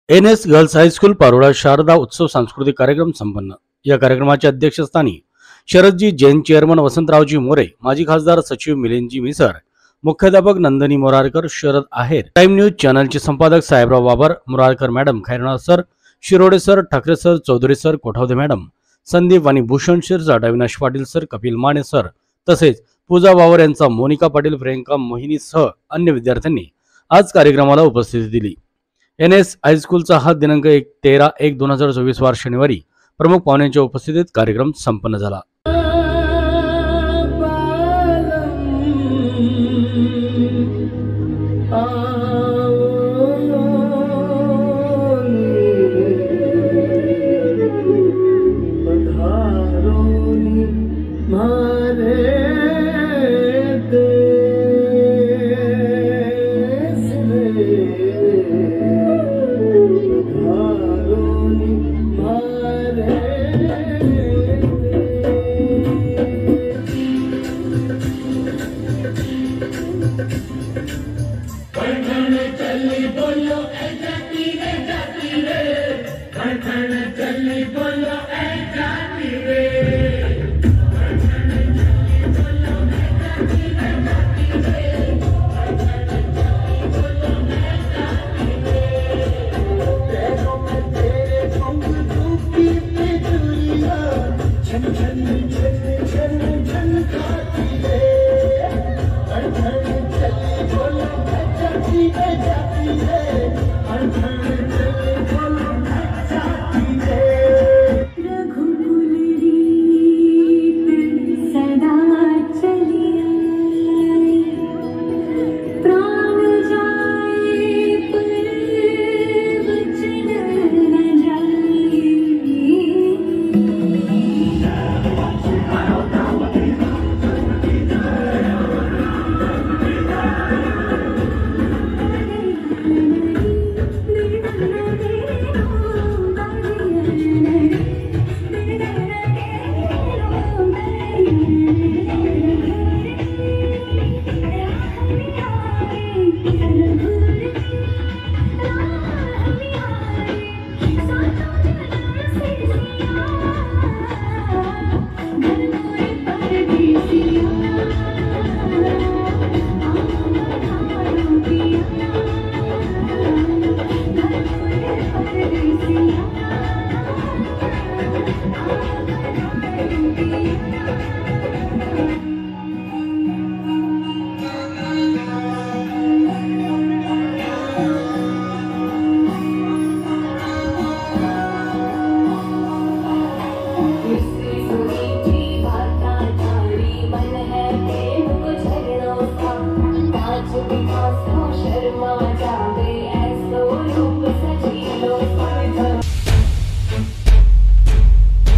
NS. Girls high school Parola Sharda उत्सव सांस्कृतिक कार्यक्रम संपन्न. या कार्यक्रमाच्या अध्यक्षस्थानी शरदजी जैन, चेअरमन वसंतरावजी मोरे, माजी खासदार सचिव मिलिंदजी मिसर, मुख्याध्यापक नंदिनी मोरारकर, शरद आहेर, टाइम न्यूज चॅनलचे संपादक Sahebrao Babar, Morarkar madam, Khairnar sir, Shirode sir, Thackeray sir, Chaudhari sir, Kothawade madam, Sandeep आणि भूषण शिरसाट, अविनाश पाटील सर, कपिल माने सर, तसेच पूजा बावर यांचा, मोनिका पाटील, प्रियंका मोहिनी सह अन्य विद्यार्थ्यांनी आज कार्यक्रमाला उपस्थिती दिली. एन.एस. हायस्कूलचा हा दिनांक 13/1/2024 वार शनिवारी प्रमुख पाहुण्यांच्या उपस्थितीत कार्यक्रम संपन्न झाला.